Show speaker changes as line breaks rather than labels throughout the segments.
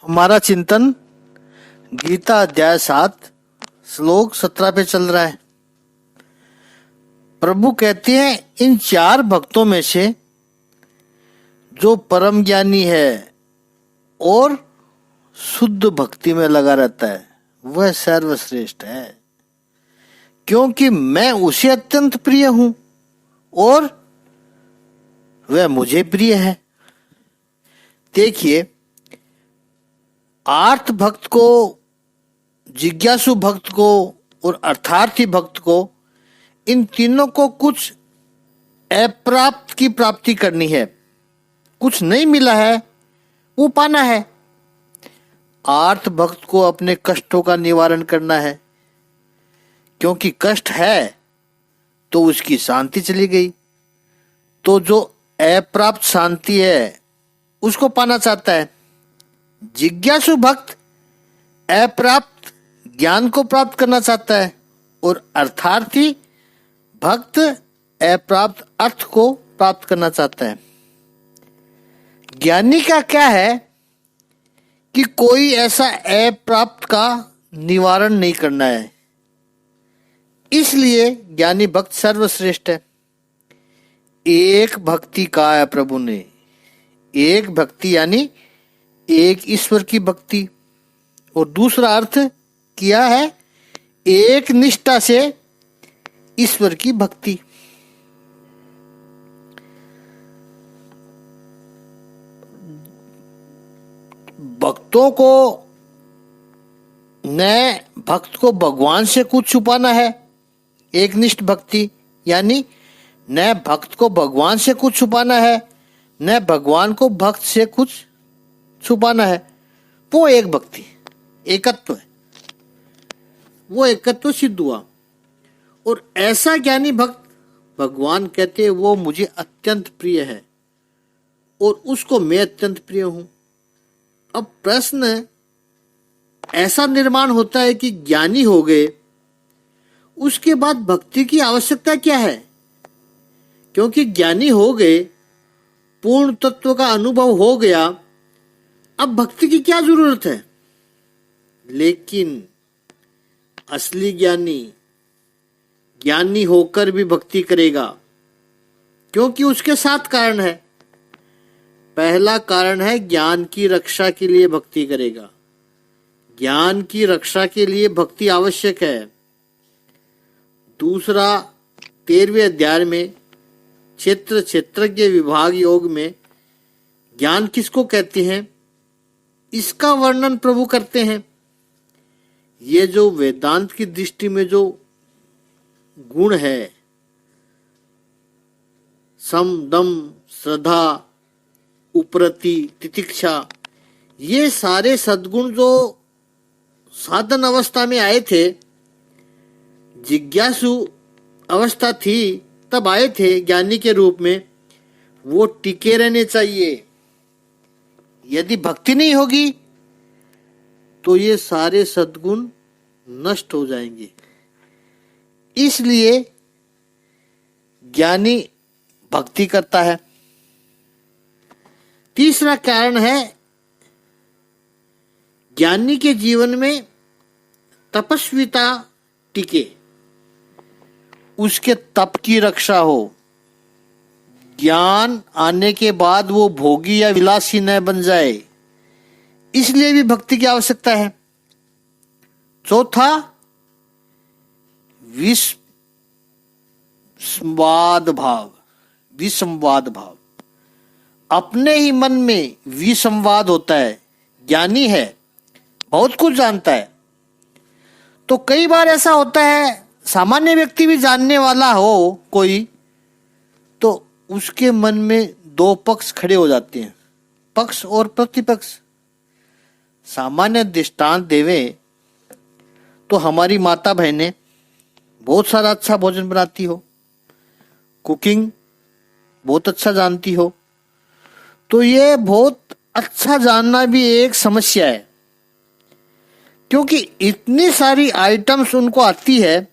हमारा चिंतन गीता अध्याय 7 श्लोक 17 पे चल रहा है। प्रभु कहते हैं इन 4 भक्तों में से जो परम ज्ञानी है और शुद्ध भक्ति में लगा रहता है वह सर्वश्रेष्ठ है, क्योंकि मैं उसे अत्यंत प्रिय हूं और वह मुझे प्रिय है। देखिए, आर्त भक्त को, जिज्ञासु भक्त को और अर्थार्थी भक्त को, इन तीनों को कुछ अप्राप्त की प्राप्ति करनी है। कुछ नहीं मिला है वो पाना है। आर्त भक्त को अपने कष्टों का निवारण करना है, क्योंकि कष्ट है तो उसकी शांति चली गई। तो जो अप्राप्त शांति है उसको पाना चाहता है। जिज्ञासु भक्त अप्राप्त ज्ञान को प्राप्त करना चाहता है और अर्थार्थी भक्त अप्राप्त अर्थ को प्राप्त करना चाहता है। ज्ञानी का क्या है कि कोई ऐसा अप्राप्त का निवारण नहीं करना है, इसलिए ज्ञानी भक्त सर्वश्रेष्ठ है। एक भक्ति कहा है प्रभु ने, एक भक्ति यानी एक ईश्वर की भक्ति, और दूसरा अर्थ किया है एक निष्ठा से ईश्वर की भक्ति। भक्तों को न भक्त को भगवान से कुछ छुपाना है, एक निष्ठ भक्ति यानी न भक्त को भगवान से कुछ छुपाना है न भगवान को भक्त से कुछ छुपाना है। वो एक भक्ति, एकत्व है, वो एकत्व सिद्ध हुआ। और ऐसा ज्ञानी भक्त भगवान कहते हैं वो मुझे अत्यंत प्रिय है और उसको मैं अत्यंत प्रिय हूं। अब प्रश्न ऐसा निर्माण होता है कि ज्ञानी हो गए, उसके बाद भक्ति की आवश्यकता क्या है? क्योंकि ज्ञानी हो गए, पूर्ण तत्व का अनुभव हो गया, अब भक्ति की क्या जरूरत है? लेकिन असली ज्ञानी ज्ञानी होकर भी भक्ति करेगा, क्योंकि उसके 7 कारण है। पहला कारण है ज्ञान की रक्षा के लिए भक्ति करेगा। ज्ञान की रक्षा के लिए भक्ति आवश्यक है। दूसरा, 13वें अध्याय में क्षेत्रज्ञ विभाग योग में ज्ञान किसको कहते हैं इसका वर्णन प्रभु करते हैं। ये जो वेदांत की दृष्टि में जो गुण है, सम दम श्रद्धा उपरति तितिक्षा, ये सारे सद्गुण जो साधन अवस्था में आए थे, जिज्ञासु अवस्था थी तब आए थे ज्ञानी के रूप में, वो टिके रहने चाहिए। यदि भक्ति नहीं होगी तो ये सारे सद्गुण नष्ट हो जाएंगे। इसलिए ज्ञानी भक्ति करता है। तीसरा कारण है ज्ञानी के जीवन में तपस्विता टिके, उसके तप की रक्षा हो। ज्ञान आने के बाद वो भोगी या विलासी न बन जाए, इसलिए भी भक्ति की आवश्यकता है। चौथा, विसंवाद भाव। अपने ही मन में विसंवाद होता है। ज्ञानी है, बहुत कुछ जानता है, तो कई बार ऐसा होता है, सामान्य व्यक्ति भी जानने वाला हो कोई, तो उसके मन में 2 पक्ष खड़े हो जाते हैं, पक्ष और प्रतिपक्ष। सामान्य दृष्टांत देवे तो हमारी माता बहनें बहुत सारा अच्छा भोजन बनाती हो, कुकिंग बहुत अच्छा जानती हो, तो ये बहुत अच्छा जानना भी एक समस्या है, क्योंकि इतनी सारी आइटम्स उनको आती है,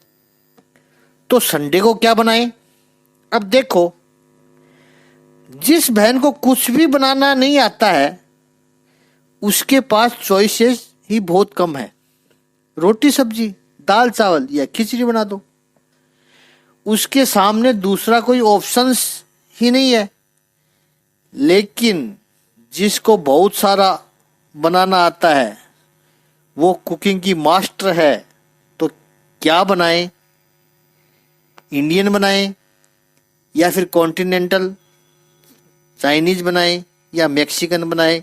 तो संडे को क्या बनाएं? अब देखो, जिस बहन को कुछ भी बनाना नहीं आता है उसके पास चॉइसेस ही बहुत कम है। रोटी सब्जी, दाल चावल या खिचड़ी बना दो, उसके सामने दूसरा कोई ऑप्शंस ही नहीं है। लेकिन जिसको बहुत सारा बनाना आता है, वो कुकिंग की मास्टर है, तो क्या बनाए? इंडियन बनाए या फिर कॉन्टिनेंटल चाइनीज बनाए या मैक्सिकन बनाए,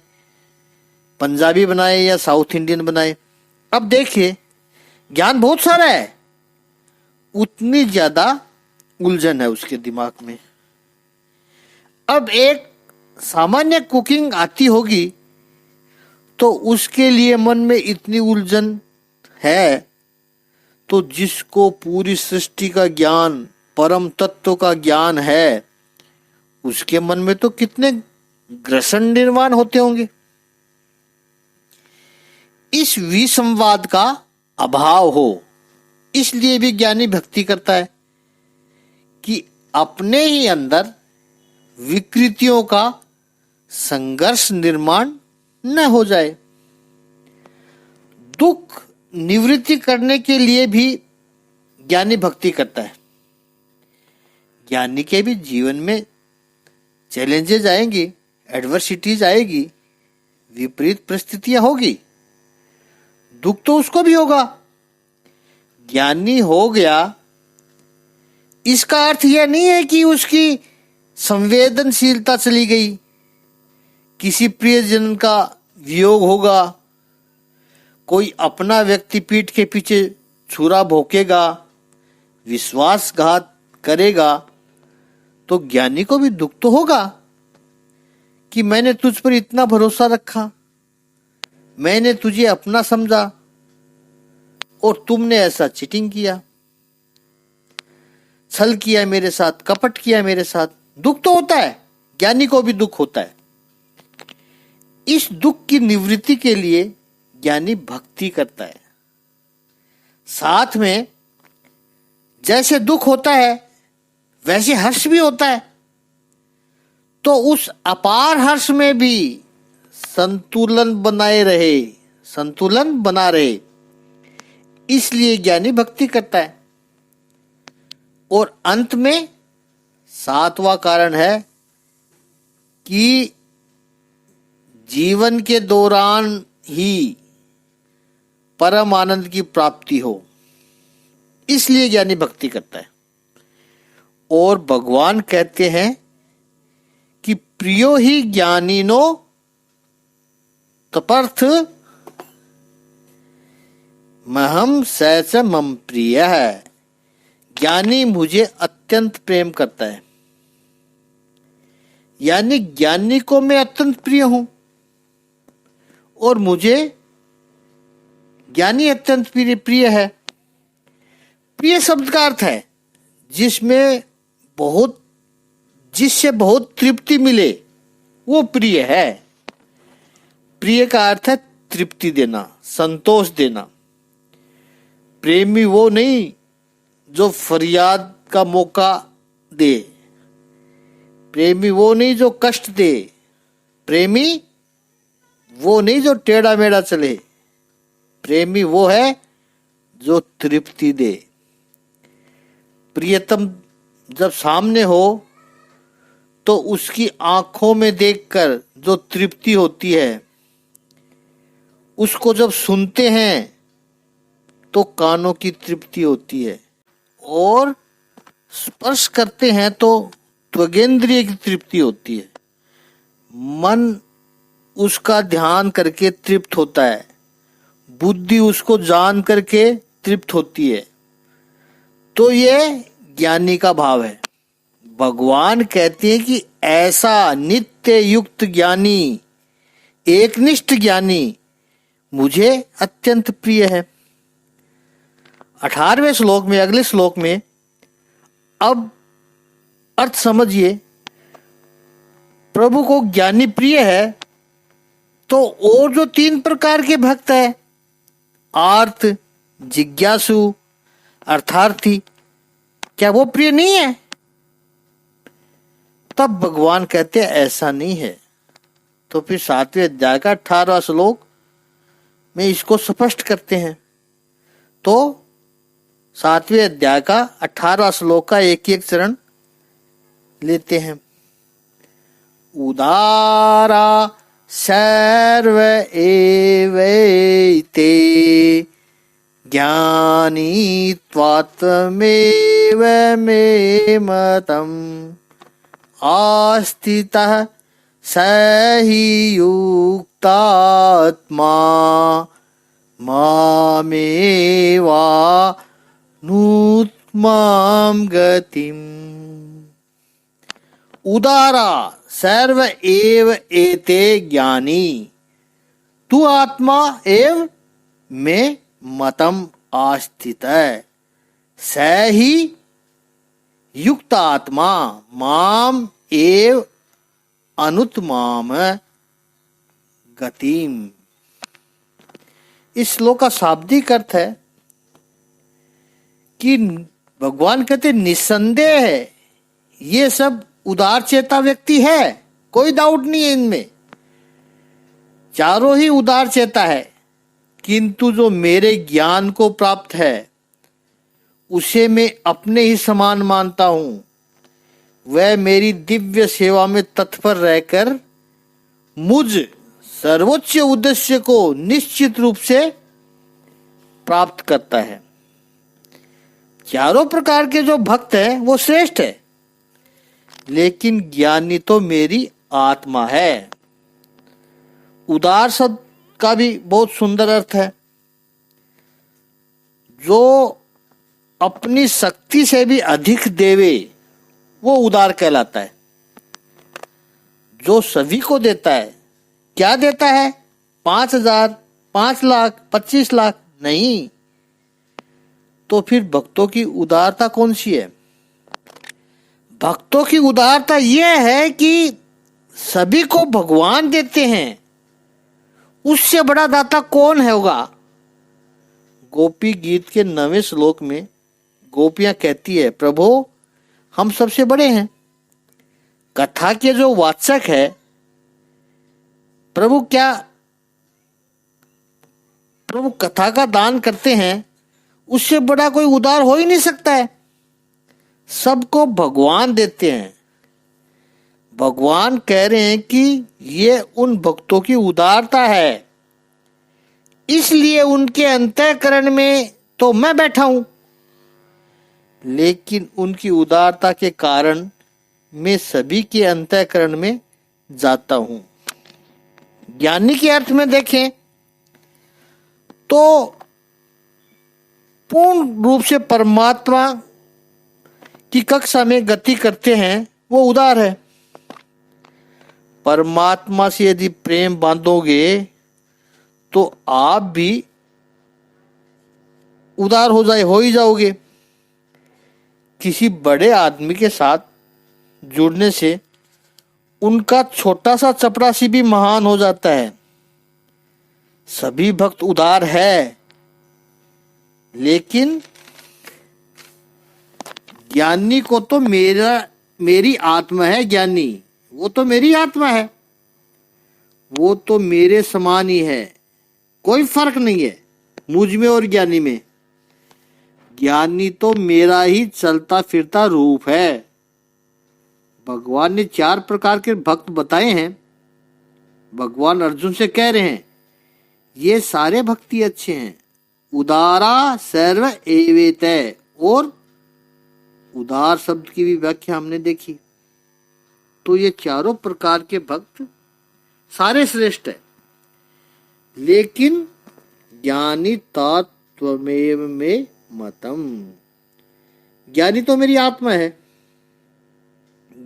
पंजाबी बनाए या साउथ इंडियन बनाए? अब देखिए, ज्ञान बहुत सारा है, उतनी ज्यादा उलझन है उसके दिमाग में। अब एक सामान्य कुकिंग आती होगी तो उसके लिए मन में इतनी उलझन है, तो जिसको पूरी सृष्टि का ज्ञान, परम तत्व का ज्ञान है, उसके मन में तो कितने ग्रसन निर्माण होते होंगे। इस विसंवाद का अभाव हो, इसलिए भी ज्ञानी भक्ति करता है कि अपने ही अंदर विकृतियों का संघर्ष निर्माण न हो जाए। दुख निवृत्ति करने के लिए भी ज्ञानी भक्ति करता है। ज्ञानी के भी जीवन में चैलेंजेस आएंगी, एडवर्सिटीज आएगी, विपरीत परिस्थितियां होगी, दुख तो उसको भी होगा। ज्ञानी हो गया, इसका अर्थ यह नहीं है कि उसकी संवेदनशीलता चली गई, किसी प्रियजन का वियोग होगा, कोई अपना व्यक्ति पीठ के पीछे छुरा भोंकेगा, विश्वासघात करेगा, तो ज्ञानी को भी दुख तो होगा कि मैंने तुझ पर इतना भरोसा रखा, मैंने तुझे अपना समझा और तुमने ऐसा चीटिंग किया, छल किया मेरे साथ, कपट किया मेरे साथ। दुख तो होता है, ज्ञानी को भी दुख होता है। इस दुख की निवृत्ति के लिए ज्ञानी भक्ति करता है। साथ में जैसे दुख होता है वैसे हर्ष भी होता है, तो उस अपार हर्ष में भी संतुलन बना रहे, इसलिए ज्ञानी भक्ति करता है। और अंत में सातवां कारण है कि जीवन के दौरान ही परम आनंद की प्राप्ति हो, इसलिए ज्ञानी भक्ति करता है। और भगवान कहते हैं कि प्रियो ही ज्ञानिनो तपर्थ महम सैच मम प्रिय है। ज्ञानी मुझे अत्यंत प्रेम करता है, यानी ज्ञानी को मैं अत्यंत प्रिय हूं और मुझे ज्ञानी अत्यंत प्रिय है। प्रिय शब्द का अर्थ है जिससे बहुत तृप्ति मिले, वो प्रिय है। प्रिय का अर्थ है तृप्ति देना, संतोष देना। प्रेमी वो नहीं जो फरियाद का मौका दे, प्रेमी वो नहीं जो कष्ट दे, प्रेमी वो नहीं जो टेढ़ा मेढ़ा चले, प्रेमी वो है जो तृप्ति दे। प्रियतम जब सामने हो तो उसकी आंखों में देखकर जो तृप्ति होती है, उसको जब सुनते हैं तो कानों की तृप्ति होती है, और स्पर्श करते हैं तो त्वगेंद्रिय की तृप्ति होती है। मन उसका ध्यान करके तृप्त होता है, बुद्धि उसको जान करके तृप्त होती है। तो ये ज्ञानी का भाव है। भगवान कहते हैं कि ऐसा नित्य युक्त ज्ञानी, एकनिष्ठ ज्ञानी मुझे अत्यंत प्रिय है। 18वें श्लोक में, अगले श्लोक में अब अर्थ समझिए। प्रभु को ज्ञानी प्रिय है, तो और जो 3 प्रकार के भक्त है, आर्त, जिज्ञासु, अर्थार्थी, क्या वो प्रिय नहीं है? तब भगवान कहते हैं ऐसा नहीं है। तो फिर 7वें अध्याय का 18वां श्लोक में इसको स्पष्ट करते हैं। तो 7वें अध्याय का 18वां श्लोक का एक एक चरण लेते हैं। उदारा सर्व एवैते ज्ञानी त्वात्मेव मे मतम् आस्थितः स हि युक्तात्मा मामेवानुत्तमां गतिम्। उदारा सर्व एव एते ज्ञानी तू आत्मा एव में मतम आस्थित स ही युक्त आत्मा माम एव अनुत्तमाम गतिम। इस श्लोक का शाब्दिक अर्थ है कि भगवान कहते निस्संदेह है ये सब उदार चेता व्यक्ति है, कोई डाउट नहीं है इनमें, चारों ही उदार चेता है, किंतु जो मेरे ज्ञान को प्राप्त है उसे मैं अपने ही समान मानता हूं, वह मेरी दिव्य सेवा में तत्पर रहकर मुझ सर्वोच्च उद्देश्य को निश्चित रूप से प्राप्त करता है। चारों प्रकार के जो भक्त हैं वो श्रेष्ठ है, लेकिन ज्ञानी तो मेरी आत्मा है। उदार शब्द का भी बहुत सुंदर अर्थ है, जो अपनी शक्ति से भी अधिक देवे वो उदार कहलाता है। जो सभी को देता है, क्या देता है? 5,000, 5 लाख, 25 लाख नहीं, तो फिर भक्तों की उदारता कौन सी है? भक्तों की उदारता यह है कि सभी को भगवान देते हैं, उससे बड़ा दाता कौन होगा? गोपी गीत के 9वें श्लोक में गोपियां कहती है, प्रभु हम सबसे बड़े हैं। कथा के जो वाचक है प्रभु, क्या प्रभु कथा का दान करते हैं, उससे बड़ा कोई उदार हो ही नहीं सकता है। सबको भगवान देते हैं। भगवान कह रहे हैं कि ये उन भक्तों की उदारता है, इसलिए उनके अंतःकरण में तो मैं बैठा हूं, लेकिन उनकी उदारता के कारण मैं सभी के अंतःकरण में जाता हूं। ज्ञानी के अर्थ में देखें तो पूर्ण रूप से परमात्मा की कक्षा में गति करते हैं, वो उदार है। परमात्मा से यदि प्रेम बांधोगे तो आप भी उदार हो ही जाओगे। किसी बड़े आदमी के साथ जुड़ने से उनका छोटा सा चपरासी भी महान हो जाता है। सभी भक्त उदार है, लेकिन ज्ञानी को तो मेरी आत्मा है, ज्ञानी वो तो मेरी आत्मा है, वो तो मेरे समान ही है, कोई फर्क नहीं है मुझ में और ज्ञानी में। ज्ञानी तो मेरा ही चलता फिरता रूप है। भगवान ने 4 प्रकार के भक्त बताए हैं। भगवान अर्जुन से कह रहे हैं ये सारे भक्ति अच्छे हैं। उदारा सर्व एवेते, और उदार शब्द की भी व्याख्या हमने देखी। तो ये चारों प्रकार के भक्त सारे श्रेष्ठ है, लेकिन ज्ञानी तत्वमेव में मतम, ज्ञानी तो मेरी आत्मा है।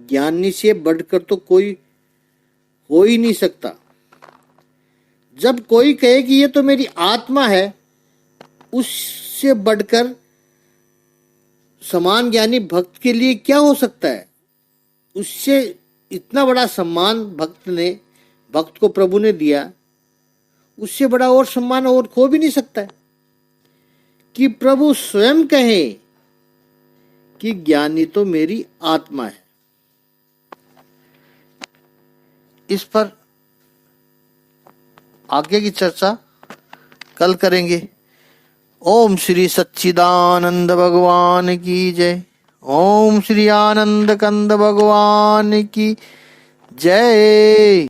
ज्ञानी से बढ़कर तो कोई हो ही नहीं सकता। जब कोई कहे कि ये तो मेरी आत्मा है, उससे बढ़कर समान ज्ञानी भक्त के लिए क्या हो सकता है? उससे इतना बड़ा सम्मान भक्त को प्रभु ने दिया, उससे बड़ा और सम्मान और खो भी नहीं सकता है कि प्रभु स्वयं कहे कि ज्ञानी तो मेरी आत्मा है। इस पर आगे की चर्चा कल करेंगे। ओम श्री सच्चिदानंद भगवान की जय। ओम श्री आनंद कंद भगवान की जय।